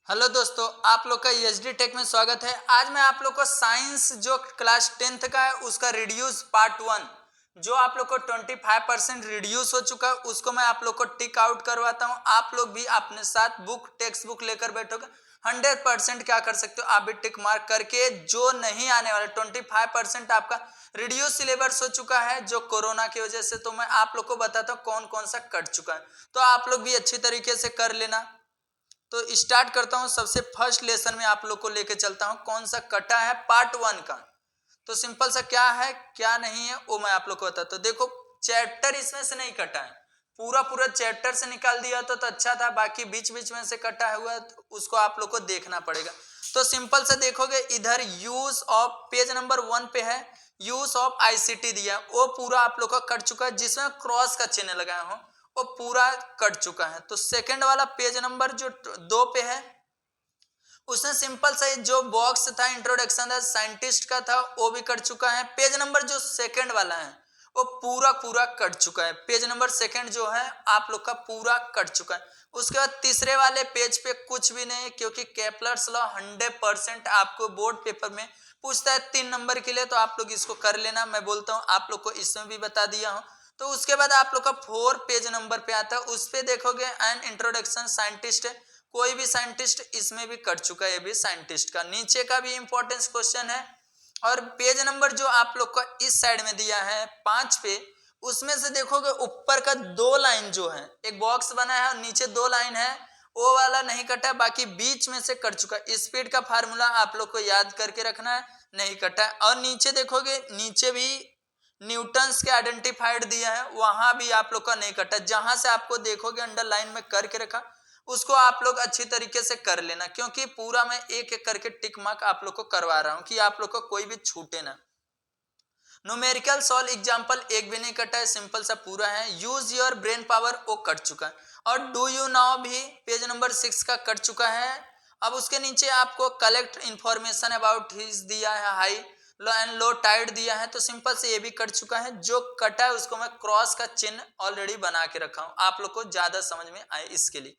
Hello दोस्तों, आप लोग का एचडी टेक में स्वागत है। आज मैं आप लोग को साइंस जो क्लास 10th का है उसका रिड्यूस पार्ट 1 जो आप लोग को 25% रिड्यूस हो चुका है उसको मैं आप लोग को टिक आउट करवाता हूं। आप लोग भी अपने साथ बुक टेक्स्ट बुक लेकर बैठोगे 100% क्या कर सकते हो, आप भी टिक मार्क करके जो नहीं आने वाले 25% आपका रिड्यूस सिलेबस हो चुका है जो कोरोना की वजह से। तो मैं आप लोग को बताता हूँ कौन कौन सा कट चुका है, तो आप लोग भी अच्छी तरीके से कर लेना। तो स्टार्ट करता हूं, सबसे फर्स्ट लेसन में आप लोग को लेके चलता हूं कौन सा कटा है पार्ट 1 का। तो सिंपल सा क्या है क्या नहीं है वो मैं आप लोग को बताता हूं। देखो, चैप्टर इसमें से नहीं कटा है, पूरा पूरा चैप्टर से निकाल दिया तो अच्छा था, बाकी बीच बीच में से कटा हुआ है तो उसको आप लोग को देखना पड़ेगा। तो सिंपल से देखोगे इधर यूज ऑफ पेज नंबर 1 पे है, यूज ऑफ आईसीटी दिया, वो पूरा आप लोग का कट चुका है जिसमें क्रॉस का चिन्ह लगाया हो वो पूरा कट चुका है। तो सेकंड वाला पेज नंबर जो 2 पे है उसने सिंपल सा जो बॉक्स था इंट्रोडक्शन था साइंटिस्ट का था वो भी कट चुका है। पेज नंबर जो सेकंड वाला है वो पूरा पूरा कट चुका है, पेज नंबर सेकंड जो है आप लोग का पूरा कट चुका है। उसके बाद तीसरे वाले पेज पे कुछ भी नहीं, क्योंकि केपलर्स लॉ 100% आपको बोर्ड पेपर में पूछता है 3 नंबर के लिए, तो आप लोग इसको कर लेना। मैं बोलता हूँ आप लोग को इसमें भी बता दिया हूँ। तो उसके बाद आप लोग का 4 पेज नंबर पे आता है, उस पे देखोगे एन इंट्रोडक्शन साइंटिस्ट है, कोई भी साइंटिस्ट इसमें भी कट चुका है, ये भी साइंटिस्ट का। नीचे का भी इंपॉर्टेंस क्वेश्चन है। और पेज नंबर जो आप लोग का इस साइड में दिया है 5 पे, उसमें से देखोगे ऊपर का 2 लाइन जो है एक बॉक्स बना है और नीचे 2 लाइन है वो वाला नहीं कटा है, बाकी बीच में से कट चुका है। स्पीड का फार्मूला आप लोग को याद करके रखना है, नहीं कटा है। और नीचे देखोगे नीचे भी न्यूटन्स के आइडेंटिफाइड दिया है, वहां भी आप लोग का नहीं कटा। जहां से आपको देखोगे अंडरलाइन में करके रखा उसको आप लोग अच्छी तरीके से कर लेना, क्योंकि पूरा मैं एक एक करके टिक मार्क आप लोग को करवा रहा हूं कि आप लोग को कोई भी छूटे ना। न्यूमेरिकल सॉल्व एग्जांपल एक भी नहीं कटा है, सिंपल सा पूरा है। यूज योर ब्रेन पावर वो कट चुका है। और डू यू नाउ भी पेज नंबर 6 का कट चुका है। अब उसके नीचे आपको कलेक्ट इंफॉर्मेशन अबाउट हिज दिया है, high low and low tide दिया है, तो सिंपल से ये भी कट चुका है। जो कटा है उसको मैं क्रॉस का चिन्ह ऑलरेडी बना के रखा हूं आप लोग को ज्यादा समझ में आए इसके लिए।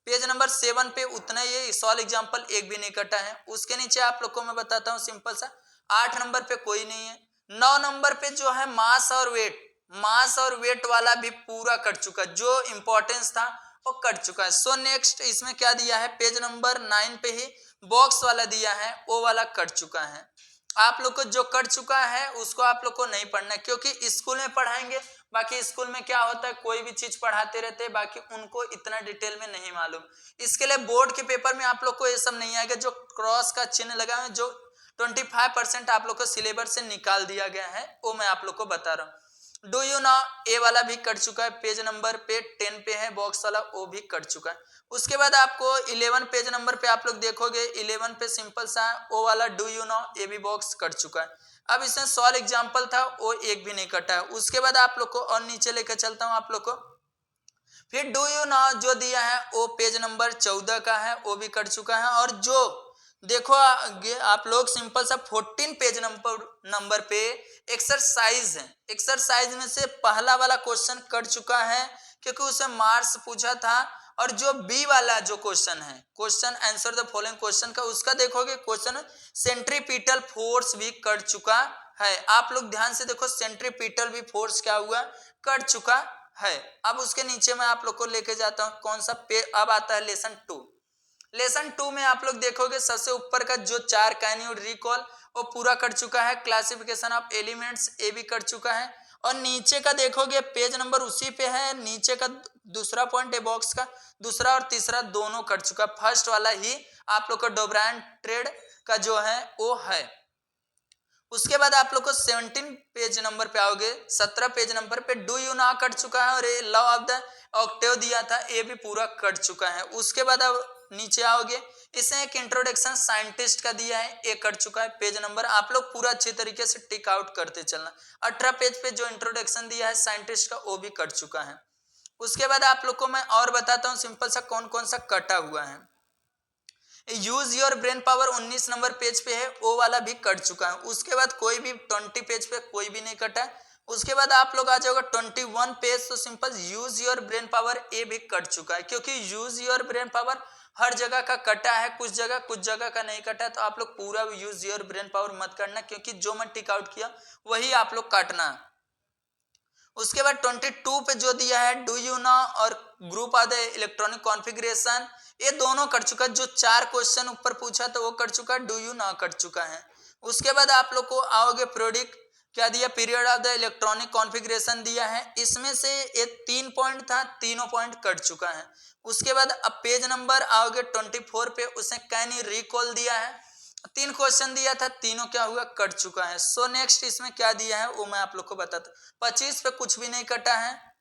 पेज नंबर 7 पे उतना ये सॉल्व एग्जांपल एक भी नहीं कटा है। उसके नीचे आप लोग को मैं बताता हूं सिंपल सा 8 नंबर पे कोई नहीं है। 9 नंबर पे जो है मास और वेट, मास और वेट वाला भी पूरा कट चुका है, जो इंपॉर्टेंस था वो कट चुका है। सो नेक्स्ट इसमें क्या दिया है, पेज नंबर 9 पे ही बॉक्स वाला दिया है वो वाला कट चुका है। आप लोग को जो कट चुका है उसको आप लोग को नहीं पढ़ना, क्योंकि स्कूल में पढ़ाएंगे, बाकी स्कूल में क्या होता है कोई भी चीज पढ़ाते रहते हैं, बाकी उनको इतना डिटेल में नहीं मालूम। इसके लिए बोर्ड के पेपर में आप लोग को ये सब नहीं आएगा। जो क्रॉस का चिन्ह लगा है जो 25% आप लोग को सिलेबस से निकाल दिया गया है वो मैं आप लोग को बता रहा हूँ। डू यू नो ए वाला भी कट चुका है, पेज नंबर पे 10 पे है बॉक्स वाला, वो भी कट चुका है। उसके बाद आपको 11 पेज नंबर पे आप लोग देखोगे 11 पे सिंपल सा वो वाला डू यू नो ए भी बॉक्स कट चुका है। अब इसमें सॉल्व एग्जाम्पल था वो एक भी नहीं कटा है। उसके बाद आप लोग को और नीचे लेकर चलता हूँ आप लोग को, फिर डू यू नो जो दिया है वो पेज नंबर 14 का है, वो भी कट चुका है। और जो देखो आप लोग सिंपल सा 14 पेज नंबर पे एक्सरसाइज है, एक्सरसाइज में से पहला वाला क्वेश्चन कट चुका है क्योंकि उसे मार्क्स पूछा था। और जो बी वाला जो क्वेश्चन है, question answer the following question का, उसका देखोगे क्वेश्चन सेंट्रीपिटल फोर्स भी कट चुका है। आप लोग ध्यान से देखो सेंट्रीपिटल भी फोर्स क्या हुआ, कट चुका है। अब उसके नीचे मैं आप लोग को लेके जाता हूं कौन सा पे, अब आता है लेसन 2। लेसन 2 में आप लोग देखोगे सबसे ऊपर का जो 4 कैन यू रिकॉल वो पूरा कट चुका है। क्लासिफिकेशन ऑफ एलिमेंट्स ए भी कट चुका है। और नीचे का देखोगे पेज नंबर उसी पे है, नीचे का दूसरा पॉइंट है बॉक्स का, दूसरा और तीसरा दोनों कट चुका। फर्स्ट वाला ही आप लोग को डोब्रान ट्रेड का जो है वो है। उसके बाद आप लोग को 17 पेज नंबर पे आओगे, 17 पेज नंबर पे डू यू ना कट चुका है, और ये लॉ ऑफ द ऑक्टेव दिया था ये भी पूरा कट चुका है। उसके बाद अब नीचे आओगे, इसमें एक इंट्रोडक्शन साइंटिस्ट का दिया है, ये कट चुका है पेज नंबर। आप लोग पूरा अच्छे तरीके से टिक आउट करते चलना। 18 पेज पे जो इंट्रोडक्शन दिया है साइंटिस्ट का वो भी कट चुका है। उसके बाद आप लोग को मैं और बताता हूँ सिंपल सा कौन कौन सा कटा हुआ है। Use your brain power 19 number page पे है, वो वाला भी कट चुका है। उसके बाद कोई भी 20 पेज पे कोई भी नहीं कटा है। उसके बाद आप लोग आ जाओगे 21 पेज, तो simple use your brain power A भी कट चुका है, क्योंकि यूज योर ब्रेन पावर हर जगह का कटा है, कुछ जगह का नहीं कटा है, तो आप लोग पूरा यूज योर ब्रेन पावर मत करना, क्योंकि जो मैं टिक आउट किया वही आप लोग काटना। उसके बाद 22 पे जो दिया है डू यू नो और group are the electronic configuration, ये दोनों कर चुका है। जो 4 क्वेश्चन ऊपर पूछा तो वो कर चुका है, डू यू नो कर चुका है। उसके बाद आप लोग को आओगे प्रोडिक्ट, क्या दिया, period of the electronic configuration दिया है। इसमें से ये 3 पॉइंट था, तीनों पॉइंट कट चुका है। उसके बाद अब पेज नंबर आओगे 24 पे, उसने कैन यू रिकॉल दिया है, 3 क्वेश्चन दिया था, तीनों क्या हुआ, कट चुका है। सो नेक्स्ट इसमें क्या दिया है वो मैं आप लोग को बताता हूँ। 25 पे कुछ भी नहीं कटा है,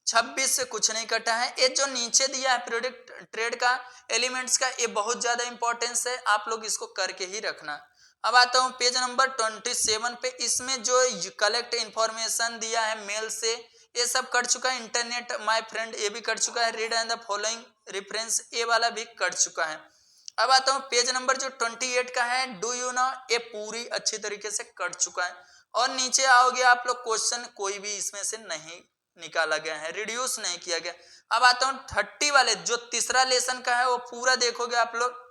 26 से कुछ नहीं कटा है। ये जो नीचे दिया है प्रोडक्ट ट्रेड का एलिमेंट्स का, ये बहुत ज्यादा इंपॉर्टेंस है, आप लोग इसको करके ही रखना। अब आता हूँ पेज नंबर 27 पे, इसमें जो कलेक्ट इंफॉर्मेशन दिया है मेल से, ये सब कर चुका है। इंटरनेट माय फ्रेंड ये भी कर चुका है। Read and the following reference ये वाला भी कर चुका है। अब आता हूँ पेज नंबर जो 28 का है, डू यू नो, ये पूरी अच्छी तरीके से कट चुका है। और नीचे आओगे आप लोग, क्वेश्चन कोई भी इसमें से नहीं निकाला गया है, रिड्यूस नहीं किया गया। अब आता हूँ 30 वाले, जो तीसरा लेसन का है वो पूरा देखोगे आप लोग,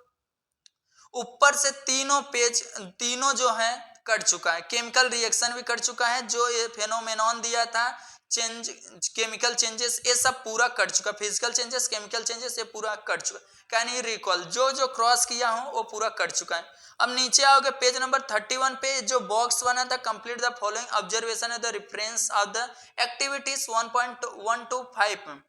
ऊपर से तीनों पेज, तीनों जो है कट चुका है। केमिकल रिएक्शन भी कट चुका है, जो ये फेनोमेनॉन दिया था चेंज, केमिकल चेंजेस, ये सब पूरा कट चुका। फिजिकल चेंजेस, केमिकल चेंजेस, ये पूरा कट चुका। कैन यू रिकॉल, जो जो क्रॉस किया हूं वो पूरा कट चुका है। अब नीचे आओगे पेज नंबर 31 पे, जो बॉक्स बना था, complete the following observation of the reference of the activities 1.1 to 5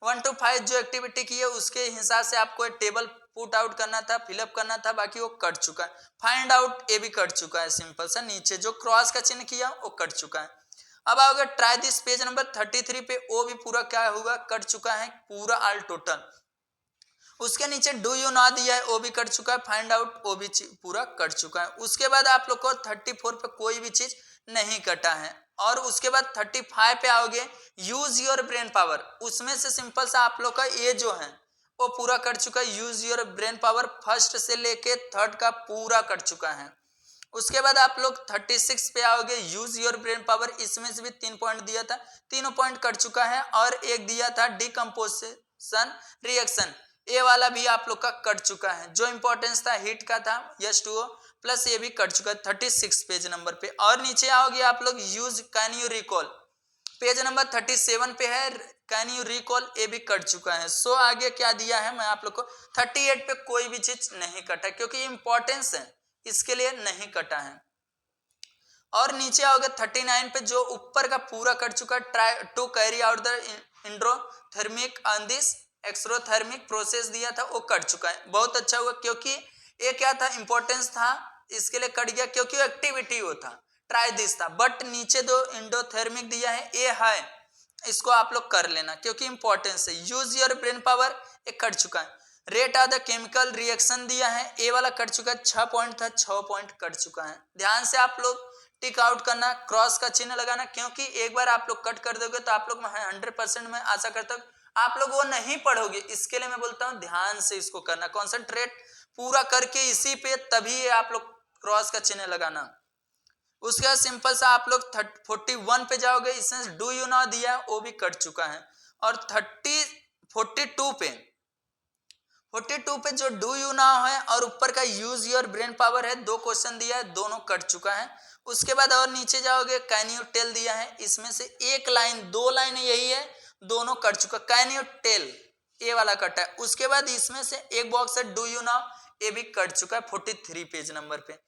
1 to 5 जो एक्टिविटी की है उसके हिसाब से आपको एक टेबल पुट आउट करना था, फिलअप करना था, बाकी वो कट चुका है। फाइंड आउट ये भी कट चुका है, सिंपल सा। नीचे जो क्रॉस का चिन्ह किया वो कट चुका है। अब आओगे ट्राई दिस, पेज नंबर 33 पे, वो भी पूरा क्या हुआ, कट चुका है पूरा ऑल टोटल। उसके नीचे डू यू नॉट दिया है, वो भी कट चुका है। फाइंड आउट वो भी पूरा कट चुका है। उसके बाद आप लोग को 34 पे कोई भी चीज नहीं कटा है। और उसके बाद 35 पे आओगे, यूज योर ब्रेन पावर, उसमें से सिंपल सा आप लोग का ये जो है वो पूरा कट चुका है। Use your brain power first से लेके थर्ड का पूरा कट चुका है। उसके बाद आप लोग 36 पे आओगे, यूज योर ब्रेन पावर, इसमें से भी 3 पॉइंट दिया था, तीनों पॉइंट कट चुका है। और एक दिया था डिकम्पोजिशन रिएक्शन, ये वाला भी आप लोग का कट चुका है। जो इंपॉर्टेंस था हीट का था, H2O प्लस, ये भी कट चुका है 36 पेज नंबर पे। और नीचे आओगे आप लोग, use can you recall, page number 37 पे है, कैन यू रिकॉल, ये भी कट चुका है। सो आगे क्या दिया है मैं आप लोग को, 38 पे कोई भी चीज नहीं कटा, क्योंकि इंपॉर्टेंस है इसके लिए नहीं कटा है। और नीचे आओगे 39 पे, जो ऊपर का पूरा कट चुका है। Try to carry out the endothermic on this exothermic process दिया था, वो कट चुका है। बहुत अच्छा हुआ, क्योंकि ये क्या था, इंपॉर्टेंस था, इसके लिए कट गया, क्योंकि एक्टिविटी वो था, ट्राई दिस था। बट नीचे दो इंडोथर्मिक दिया है, ये है, इसको आप लोग कर लेना क्योंकि इंपॉर्टेंस है। यूज योर ब्रेन पावर, ये कट चुका है। Rate of the chemical reaction दिया है, ए वाला कट चुका है, 6 पॉइंट था, 6 पॉइंट कट चुका है। ध्यान से आप लोग टिक आउट करना, क्रॉस का चिन्ह लगाना, क्योंकि एक बार आप लोग कट कर दोगे तो आप लोग 100% में आशा करता हूँ आप लोग वो नहीं पढ़ोगे। इसके लिए मैं बोलता हूँ ध्यान से इसको करना, कॉन्सेंट्रेट पूरा करके इसी पे, तभी आप लोग क्रॉस का चिन्ह लगाना। उसके बाद सिंपल सा आप लोग 41 पे जाओगे, इसमें डू यू नो दिया वो भी कट चुका है। और 42 पे जो डू यू नो है और ऊपर का यूज योर ब्रेन पावर है, 2 क्वेश्चन दिया है, दोनों कट चुका है। उसके बाद और नीचे जाओगे, कैन यू टेल दिया है, इसमें से एक लाइन, 2 लाइन यही है, दोनों कट चुका। कैन यू टेल ये वाला कटा है। उसके बाद इसमें से एक बॉक्स है डू यू नो, ये भी कट चुका है 43 पेज नंबर पे।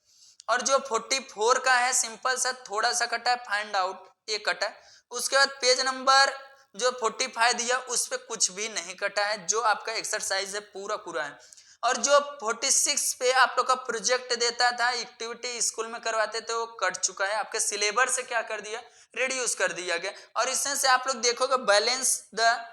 और जो 44 का है, सिंपल सा थोड़ा सा कटा है, फाइंड आउट ये कटा है। उसके बाद पेज नंबर जो 45 दिया उस पे कुछ भी नहीं कटा है, जो आपका एक्सरसाइज है पूरा है। और जो 46 पे आप लोग का प्रोजेक्ट देता था, एक्टिविटी स्कूल में करवाते थे, वो कट चुका है। आपके सिलेबस से क्या कर दिया, रिड्यूस कर दिया गया। और इसमें से आप लोग देखोगे, balance the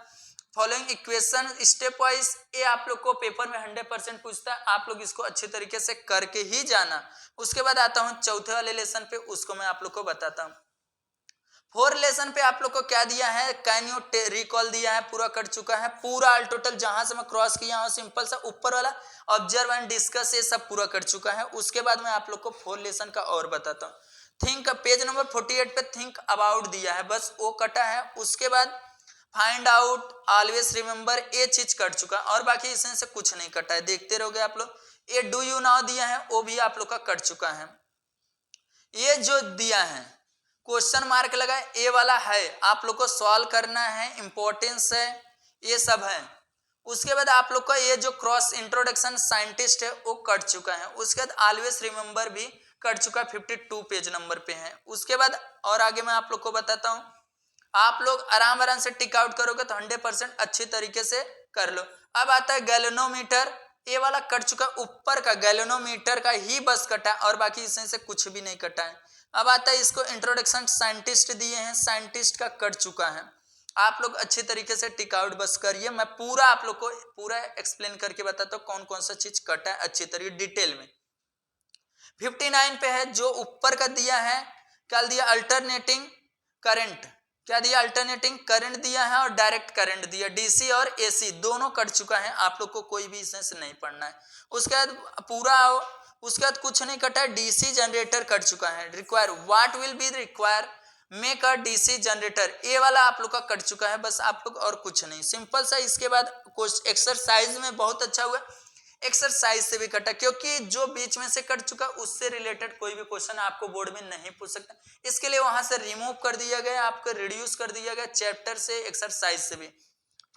following equation step wise, ये आप लोग को पेपर में 100% पूछता है, आप लोग इसको अच्छे तरीके से करके ही जाना। उसके बाद आता हूँ चौथे वाले लेसन पे, उसको मैं आप लोग को बताता हूँ। 4 लेसन पे आप लोग को क्या दिया है, कैन यू रिकॉल दिया है, पूरा कट चुका है। पूरा ऑल टोटल जहां से मैं क्रॉस किया हूं, सिंपल सा ऊपर वाला ऑब्जर्व एंड डिस्कस, ये सब पूरा कट चुका है। उसके बाद मैं आप लोग को 4 लेसन का और बताता हूँ। थिंक, पेज नंबर 48 पे थिंक अबाउट दिया है, बस वो कटा है। उसके बाद फाइंड आउट, ऑलवेज रिमेंबर, ये चीज कट चुका है और बाकी इसमें से कुछ नहीं कटा है। देखते रहोगे आप लोग। ये डू यू नाउ दिया है वो भी आप लोग का कट चुका है। ये जो दिया है क्वेश्चन मार्क लगा है, ये वाला है आप लोग को सॉल्व करना है, इंपॉर्टेंस है, ये सब है। उसके बाद आप लोग का ये जो क्रॉस इंट्रोडक्शन साइंटिस्ट है वो कट चुका है। उसके बाद ऑलवेज रिमेंबर भी कट चुका है, 52 पेज नंबर पे है। उसके बाद और आगे मैं आप लोग को बताता हूँ। आप लोग आराम से टिक आउट करोगे तो 100% अच्छी तरीके से कर लो। अब आता है गैल्वेनोमीटर, ये वाला कट चुका, ऊपर का गैल्वेनोमीटर का ही बस कटा है और बाकी इसमें से कुछ भी नहीं कटा है। अब आता है इसको इंट्रोडक्शन साइंटिस्ट दिए हैं, साइंटिस्ट का कट चुका है। आप लोग अच्छी तरीके से टिक आउट बस करिए, मैं पूरा आप लोग को पूरा एक्सप्लेन करके बताता हूँ कौन कौन सा चीज कटा है अच्छी तरीके डिटेल में। 59 पे है जो ऊपर का दिया है, क्या दिया, अल्टरनेटिंग करंट, क्या दिया, अल्टरनेटिंग करंट दिया है और डायरेक्ट करंट दिया, डीसी और एसी दोनों कट चुका है। आप लोग को कोई भी इसमें से नहीं पढ़ना है। उसके बाद पूरा, उसके बाद कुछ नहीं कटा है, डीसी जनरेटर कट चुका है। Require, what will be require make a DC generator, ये वाला आप लोग का कट चुका है बस, आप लोग और कुछ नहीं, सिंपल सा। इसके बाद कुछ एक्सरसाइज में बहुत अच्छा हुआ, एक्सरसाइज से भी कटा, क्योंकि जो बीच में से कट चुका उससे रिलेटेड कोई भी क्वेश्चन आपको बोर्ड में नहीं पूछ सकता, इसके लिए वहां से रिमूव कर दिया गया, आपको रिड्यूस कर दिया गया चैप्टर से, एक्सरसाइज से भी।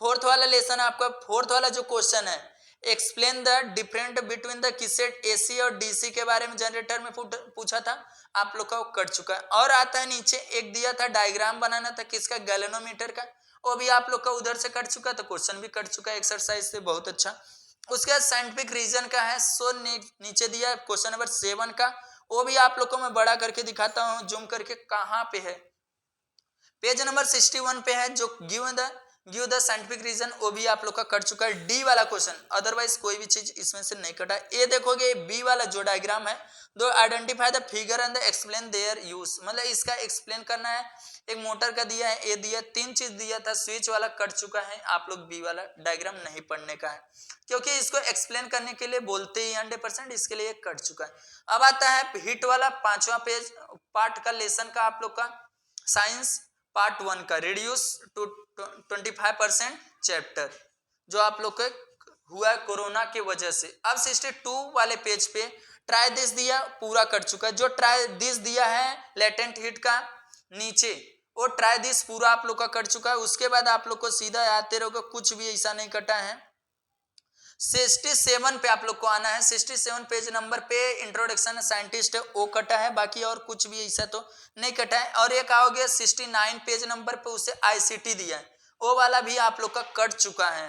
फोर्थ वाला लेसन आपका, फोर्थ वाला जो क्वेश्चन है, explain the different between the किसेट एसी और डीसी के बारे में जनरेटर में पूछा था, आप लोग का वो कट चुका है। और आता है नीचे एक दिया था डायग्राम बनाना था किसका, गैल्वेनोमीटर का, वो भी आप लोग का उधर से कट चुका, तो क्वेश्चन भी कट चुका है एक्सरसाइज से, बहुत अच्छा। उसके बाद साइंटिफिक रीजन का है, सो नीचे दिया है क्वेश्चन नंबर 7 का, वो भी आप लोग को मैं बड़ा करके दिखाता हूँ जूम करके कहाँ पे है, पेज नंबर 61 पे है, जो गिव द साइंटिफिक रीजन, वो भी आप लोग का कट चुका है। डी वाला क्वेश्चन, अदरवाइज कोई भी चीज इसमें से नहीं कटा। ये देखोगे बी वाला जो डायग्राम है, दो identify the figure and explain their use, मतलब इसका एक्सप्लेन करना है। एक मोटर का दिया है, ये दिया, तीन चीज दिया था, स्विच वाला कट चुका है। आप लोग बी वाला डायग्राम नहीं पढ़ने का है, क्योंकि इसको एक्सप्लेन करने के लिए बोलते ही 100%, इसके लिए कट चुका है। अब आता है हिट वाला 5वां पेज पार्ट का लेसन का, आप लोग का साइंस पार्ट 1 का, रिड्यूस टू 25% चैप्टर, जो आप लोग के हुआ है कोरोना की वजह से। अब 62 वाले पेज पे ट्राई दिस दिया, पूरा कर चुका है। जो ट्राई दिस दिया है लेटेंट हीट का नीचे, वो ट्राई दिस पूरा आप लोग का कट चुका है। उसके बाद आप लोग को सीधा आते रहोगे, कुछ भी ऐसा नहीं कटा है। 67 पे आप लोग को आना है, 67 पेज नंबर पे इंट्रोडक्शन साइंटिस्ट है वो कटा है, बाकी और कुछ भी ऐसा तो नहीं कटा है। और एक आओगे 69 पेज नंबर पे, उसे आईसीटी दिया है, वो वाला भी आप लोग का कट चुका है,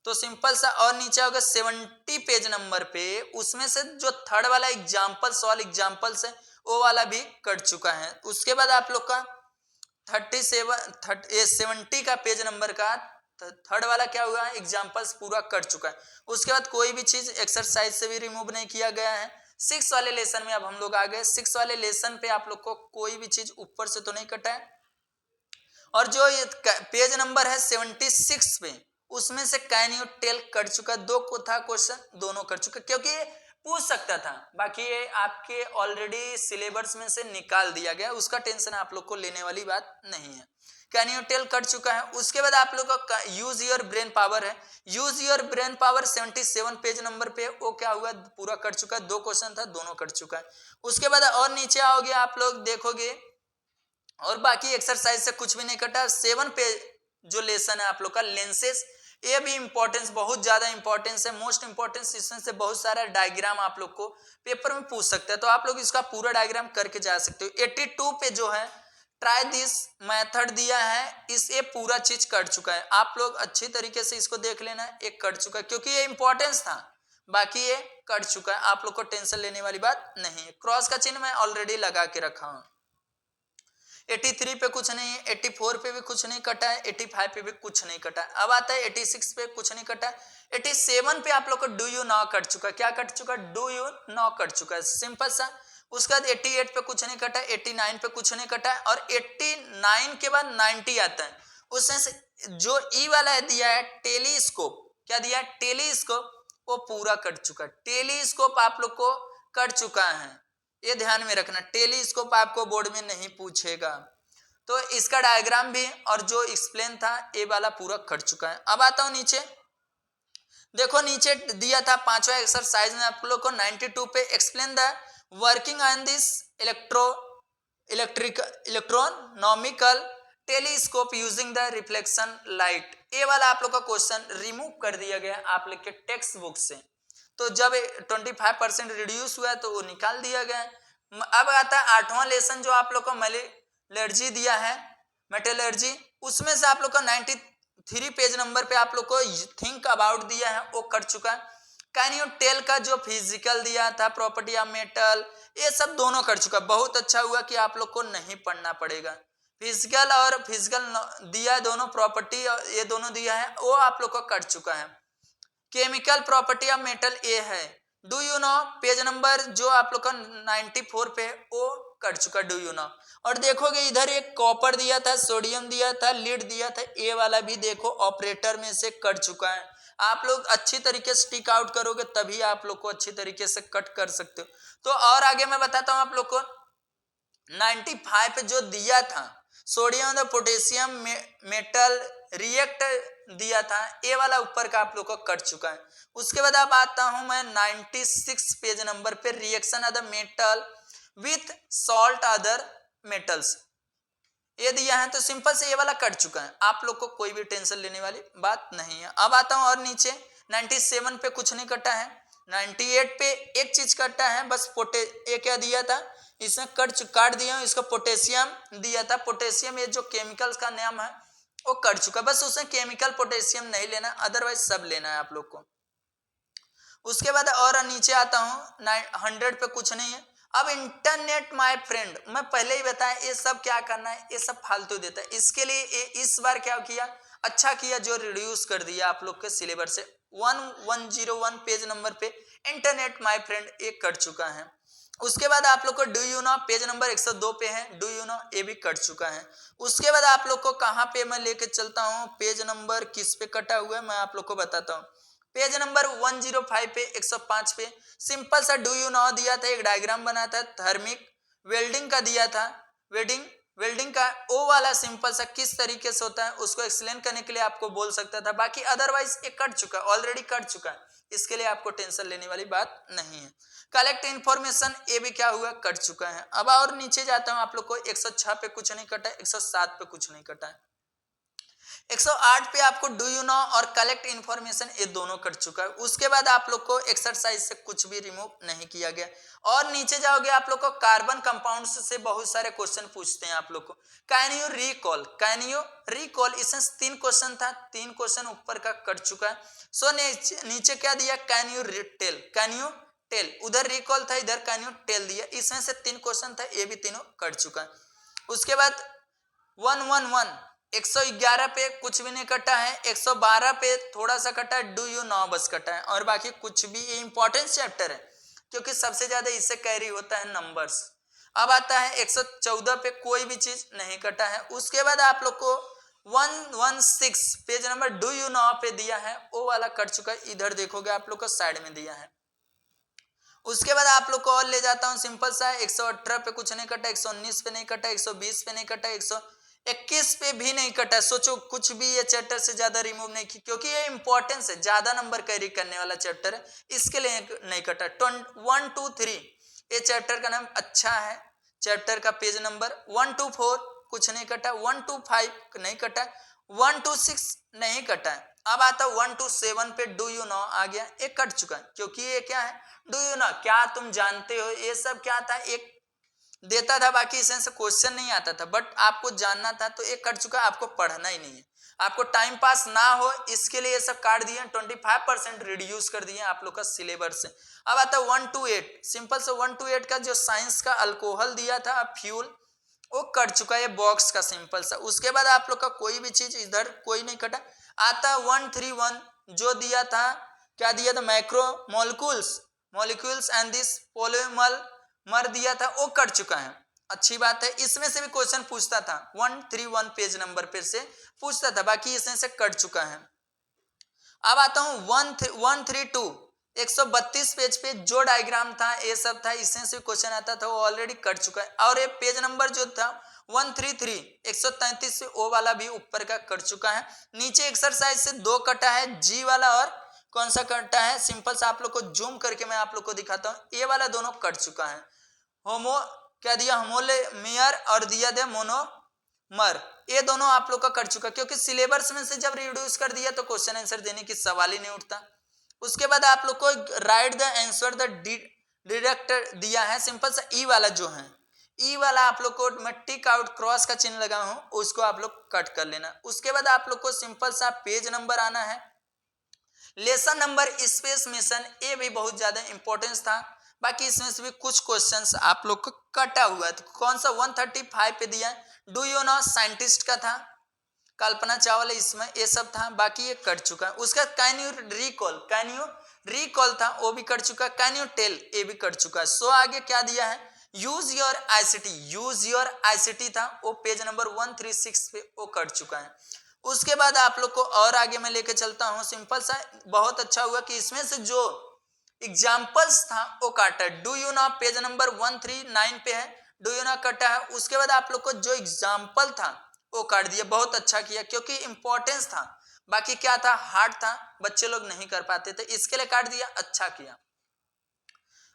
तो सिंपल सा। और नीचे आओगे 70 पेज नंबर पे, उसमें से जो थर्ड वाला एग्जाम्पल सॉल्व एग्जाम्पल्स है वो वाला भी कट चुका है। उसके बाद आप लोग का 70 का पेज नंबर का थर्ड वाला क्या हुआ है, एग्जाम्पल्स पूरा कट चुका है। उसके बाद कोई भी चीज एक्सरसाइज से भी रिमूव नहीं किया गया है। 6 वाले लेसन में अब हम लोग आ गए। 6 वाले लेसन पे आप लोग को कोई भी चीज ऊपर से तो नहीं कटा है। और जो ये पेज नंबर है 76 पे, उसमें से कैन यू टेल कट चुका, दो को था क्वेश्चन, दोनों कट चुका, क्योंकि पूछ सकता था, बाकी ये आपके ऑलरेडी सिलेबस में से निकाल दिया गया, उसका टेंशन आप लोग को लेने वाली बात नहीं है। कैन यू टेल कट चुका है। उसके बाद आप लोग का यूज योर ब्रेन पावर है, use your brain power 77 page number पे, वो क्या हुआ, पूरा कट चुका है। 2 क्वेश्चन था, दोनों कट चुका है। उसके बाद और नीचे आओगे आप लोग देखोगे, और बाकी एक्सरसाइज से कुछ भी नहीं कटा। 7 पे जो लेसन है आप लोग का लेंसेस, ये भी इंपॉर्टेंस, बहुत ज्यादा इंपॉर्टेंस है, मोस्ट इंपॉर्टेंस। इसमें से बहुत सारा डायग्राम आप लोग को पेपर में पूछ सकते हैं, तो आप लोग इसका पूरा डायग्राम करके जा सकते हो। 82 पे जो है ट्राई दिस मेथड दिया है, इस ये पूरा चीज कट चुका है। आप लोग अच्छी तरीके से इसको देख लेना, एक कट चुका है क्योंकि ये इंपॉर्टेंस था, बाकी ये कट चुका है, आप लोग को टेंशन लेने वाली बात नहीं है। क्रॉस का चिन्ह मैं ऑलरेडी लगा के रखा हूं। 83 पे कुछ नहीं है, 84 पे भी कुछ नहीं कटा है, 85 पे भी कुछ नहीं कटा है। अब आता है 86 पे कुछ नहीं कटा है। 87 पे आप लोग को डू यू नाउ कट चुका है। क्या कट चुका है, डू यू नाउ कट चुका है, सिंपल सा। उसके बाद 88 पे कुछ नहीं कटा है, 89 पे कुछ नहीं कटा है, और 89 के बाद 90 आता है। उसमें से जो ई वाला दिया है टेलीस्कोप, क्या दिया है, टेलीस्कोप, वो पूरा कट चुका है। टेलीस्कोप आप लोग को कट चुका है, ये ध्यान में रखना। टेलीस्कोप आपको बोर्ड में नहीं पूछेगा। तो इसका डायग्राम भी और जो एक्सप्लेन था ये वाला पूरा कर चुका है। अब आता हूं नीचे, देखो नीचे दिया था पांचवा एक्सरसाइज में आप लोग को 92 पे explain the working on this astronomical telescope using the reflection light. ये वाला आप लोग का क्वेश्चन रिमूव कर दिया गया आप लोग के टेक्स्ट बुक से, तो जब 25% रिड्यूस हुआ तो वो निकाल दिया गया। अब आता है 8वां लेसन जो आप लोग को मेटलर्जी दिया है, मेटलर्जी, उसमें से आप लोग को 93 पेज नंबर पे आप लोग को थिंक अबाउट दिया है, वो कर चुका है। कैन यू टेल का जो फिजिकल दिया था प्रॉपर्टी ऑफ मेटल, ये सब दोनों कर चुका। बहुत अच्छा हुआ कि आप लोग को नहीं पढ़ना पड़ेगा, फिजिकल और फिजिकल दिया दोनों प्रॉपर्टी, ये दोनों दिया है वो आप लोग को कर चुका है। केमिकल प्रॉपर्टी ऑफ मेटल ए है, do you no, page number जो आप लोग का 94 पे वो कर चुका, डू यू नो। और देखोगे इधर एक कॉपर दिया था, सोडियम दिया था, लीड दिया था, ए वाला भी देखो ऑपरेटर में से कर चुका है। आप लोग अच्छी तरीके से टिक आउट करोगे तभी आप लोग को अच्छी तरीके से कट कर सकते हो। तो और आगे मैं बताता हूं आप लोग को 95 पे जो दिया था सोडियम और पोटेशियम मेटल रिएक्ट दिया था, ए वाला ऊपर का आप लोग को कट चुका है। उसके बाद अब आता हूं मैं 96 पेज नंबर पे, reaction of the metal with salt other metals, ये दिया है। तो सिंपल से ये वाला कट चुका है, आप लोग को कोई भी टेंशन लेने वाली बात नहीं है। अब आता हूं और नीचे 97 पे कुछ नहीं कटा है, 98 पे एक चीज कटा है बस, ये क्या दिया था इसमें काट दिया हूं, इसको पोटेशियम दिया था, पोटेशियम ये जो केमिकल्स का नाम है वो कट चुका, बस उसमें केमिकल पोटेशियम नहीं लेना, अदरवाइज सब लेना है आप लोग को। उसके बाद और नीचे आता हूं 100 पे कुछ नहीं है। अब इंटरनेट माय फ्रेंड, मैं पहले ही बताया ये सब क्या करना है, ये सब फालतू देता है, इसके लिए इस बार क्या किया, अच्छा किया जो रिड्यूस कर दिया आप लोग के सिलेबस से। 1101 पेज नंबर पे इंटरनेट माय फ्रेंड एक कर चुका है। उसके बाद आप लोग को do you no page number 102 पे है, डू यू नो ये भी कट चुका है। उसके बाद आप लोग को कहाँ पे मैं लेके चलता हूँ, पेज नंबर किस पे कटा हुआ है मैं आप लोग को बताता हूँ। पेज नंबर 105 पे 105 पे सिंपल सा डू यू नो दिया था, एक डायग्राम बना था, थर्मिक वेल्डिंग का दिया था, वेल्डिंग का ओ वाला सिंपल सा किस तरीके से होता है उसको एक्सप्लेन करने के लिए आपको बोल सकता था, बाकी अदरवाइज ये कट चुका, ऑलरेडी कट चुका है, इसके लिए आपको टेंशन लेने वाली बात नहीं है। कलेक्ट इंफॉर्मेशन ये भी क्या हुआ, कट चुका है। अब और नीचे जाता हूं, आप लोग को 106 पे कुछ नहीं कटा है, 107 पे कुछ नहीं कटा है, 108 पे आपको डू यू नो और कलेक्ट इंफॉर्मेशन ये दोनों कट चुका है। उसके बाद आप लोग को एक्सरसाइज से कुछ भी रिमूव नहीं किया गया। और नीचे जाओगे आप लोग को कार्बन कंपाउंड्स से बहुत सारे क्वेश्चन पूछते हैं आप लोग को, कैन यू रिकॉल, इसमें 3 क्वेश्चन था, 3 क्वेश्चन ऊपर का कट चुका है। सो नीचे क्या दिया, कैन यू टेल, उधर रिकॉल था, इधर कैन यू टेल दिया, इसमें से 3 क्वेश्चन था, ये भी तीनों कट चुका है। उसके बाद 111 पे कुछ भी नहीं कटा है, 112 पे थोड़ा सा कटा है, डू यू नो बस कटा है, और बाकी कुछ भी, ये इंपॉर्टेंट चैप्टर है क्योंकि सबसे ज्यादा इससे कैरी होता है नंबर्स। अब आता है 114 पे कोई भी चीज नहीं कटा है। उसके बाद आप लोग को 116 page number do you no पे दिया है, वो वाला कट चुका है, इधर देखोगे आप लोग को साइड में दिया है। उसके बाद आप लोग को और ले जाता हूं, सिंपल सा 118 पे कुछ नहीं कटा, 119 पे नहीं कटा, 120 पे नहीं कटा, 121 पे भी नहीं कटा। सोचो कुछ भी ये चैप्टर से ज्यादा रिमूव नहीं की क्योंकि ये इंपॉर्टेंस है, ज्यादा नंबर कैरी करने वाला चैप्टर है, इसके लिए नहीं कटा। 1 2 3 ये चैप्टर का नाम अच्छा है, चैप्टर का पेज नंबर 1 2 4 कुछ नहीं कटा, 1 2 5 नहीं कटा, 1 2 6 नहीं कटा है। अब आता 1 2 7 पे डू यू नो आ गया, एक कट चुका है क्योंकि ये क्या है, डू यू नो क्या तुम जानते हो, ये सब क्या था, एक देता था, बाकी इसमें से क्वेश्चन नहीं आता था, बट आपको जानना था तो एक कट चुका, आपको पढ़ना ही नहीं है, आपको टाइम पास ना हो इसके लिए ये सब काट दिए, 25% रिड्यूस कर दिए आप लोग का सिलेबस से। अब आता है 1 2 8, सिंपल से 1 2 8 का जो साइंस का अल्कोहल दिया था फ्यूल, वो कट चुका है बॉक्स का सिंपल सा। उसके बाद आप लोग का कोई भी चीज इधर कोई नहीं कटा। आता 131 जो दिया था, क्या दिया था, macro molecules and this polymer मर दिया था, वो कट चुका है, अच्छी बात है। इसमें से भी क्वेश्चन पूछता था, 131 पेज नंबर पे से पूछता था, बाकी इसमें से कट चुका है। अब आता हूं 132 132 पेज पे जो डायग्राम था ये सब था, इसमें से क्वेश्चन आता था, वो ऑलरेडी कट चुका है। और ये पेज नंबर जो था 133 133 से ओ वाला भी ऊपर का कट चुका है। नीचे एक्सरसाइज से 2 कटा है, जी वाला और कौन सा कटा है, सिंपल सा आप लोग को जूम करके मैं आप लोग को दिखाता हूं, ये वाला दोनों कट चुका है। होमो क्या दिया, होमोलेमियर और दिया दे मोनोमर, ये दोनों आप लोग का कट चुका, क्योंकि सिलेबस में से जब रिड्यूस कर दिया तो क्वेश्चन आंसर देने की सवाल ही नहीं उठता। उसके बाद आप लोग को right the answer the deduct दिया है, सिंपल सा ई वाला जो है, ई वाला आप लोग को मैं टिक आउट क्रॉस का चिन्ह लगा हूं, उसको आप लोग कट कर लेना। उसके बाद आप लोग को सिंपल सा पेज नंबर आना है, लेसन नंबर स्पेस मिशन, ये भी बहुत ज्यादा इंपॉर्टेंस था। बाकी इसमें से भी कुछ क्वेश्चंस आप लोग को कटा हुआ है, तो कौन सा 135 पे दिया है, डू यू नो साइंटिस्ट का था, कल्पना चावला, इसमें ये सब था, बाकी ये कट चुका है। उसका कैन यू रिकॉल था, वो भी कट चुका है। कैन यू टेल, ये भी कट चुका है। सो आगे क्या दिया है, यूज योर आईसीटी था, वो पेज नंबर 136 पे वो कट चुका है। उसके बाद आप लोग को और आगे मैं लेके चलता हूं, सिंपल सा बहुत अच्छा हुआ कि इसमें से जो एग्जाम्पल्स था वो काटा, do you no page number 139 पे है, डू यू नो कटा है। उसके बाद आप लोग को जो एग्जाम्पल था वो काट दिया, बहुत अच्छा किया, क्योंकि इंपॉर्टेंस था, बाकी क्या था, हार्ड था, बच्चे लोग नहीं कर पाते थे, इसके लिए काट दिया, अच्छा किया।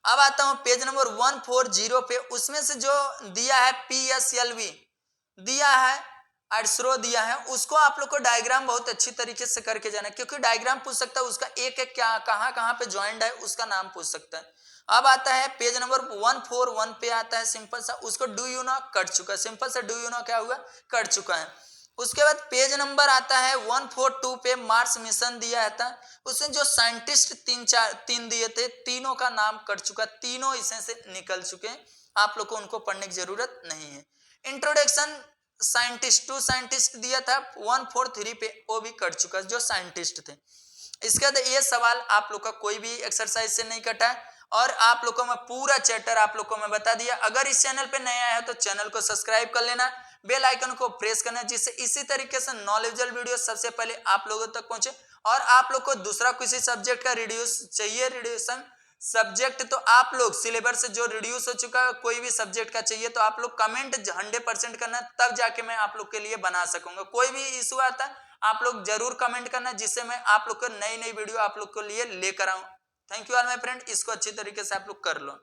अब आता हूं पेज नंबर 140 पे, उसमें से जो दिया है PSLV दिया है, अडसरो दिया है, उसको आप लोग को डायग्राम बहुत अच्छी तरीके से करके जाना, क्योंकि डायग्राम पूछ सकता है, उसका एक एक क्या कहां कहां पे ज्वाइंट है उसका नाम पूछ सकता है। अब आता है पेज नंबर 141 पे आता है, सिंपल सा उसको डू यू नो कट चुका है, सिंपल सा डू यू नो क्या हुआ, कट चुका है। उसके बाद पेज नंबर आता है 142 पे, मार्स मिशन दिया था, उसमें जो साइंटिस्ट तीन दिए थे, तीनों का नाम कट चुका, तीनों इसमें से निकल चुके, आप लोग को उनको पढ़ने की जरूरत नहीं है। इंट्रोडक्शन टू साइंटिस्ट दिया था 143 पे, वो भी कट चुका जो साइंटिस्ट थे। इसके बाद ये सवाल आप लोग का कोई भी एक्सरसाइज से नहीं कटा है, और आप लोग को मैं पूरा चैप्टर आप लोग को मैं बता दिया। अगर इस चैनल पे नया है तो चैनल को सब्सक्राइब कर लेना, बेल आइकन को प्रेस करना, जिससे इसी तरीके से नॉलेजेबल वीडियो सबसे पहले आप लोगों तक पहुंचे। और आप लोग को दूसरा किसी सब्जेक्ट का रिड्यूस चाहिए, रिड्यूशन सब्जेक्ट, तो आप लोग सिलेबस से जो रिड्यूस हो चुका है कोई भी सब्जेक्ट का चाहिए, तो आप लोग कमेंट 100% करना, तब जाके मैं आप लोग के लिए बना सकूंगा। कोई भी इशू आता है आप लोग जरूर कमेंट करना, जिससे मैं आप लोग को नई नई वीडियो आप लोग के लिए लेकर आऊं। Thank you all my friend, इसको अच्छी तरीके से आप लोग कर लो।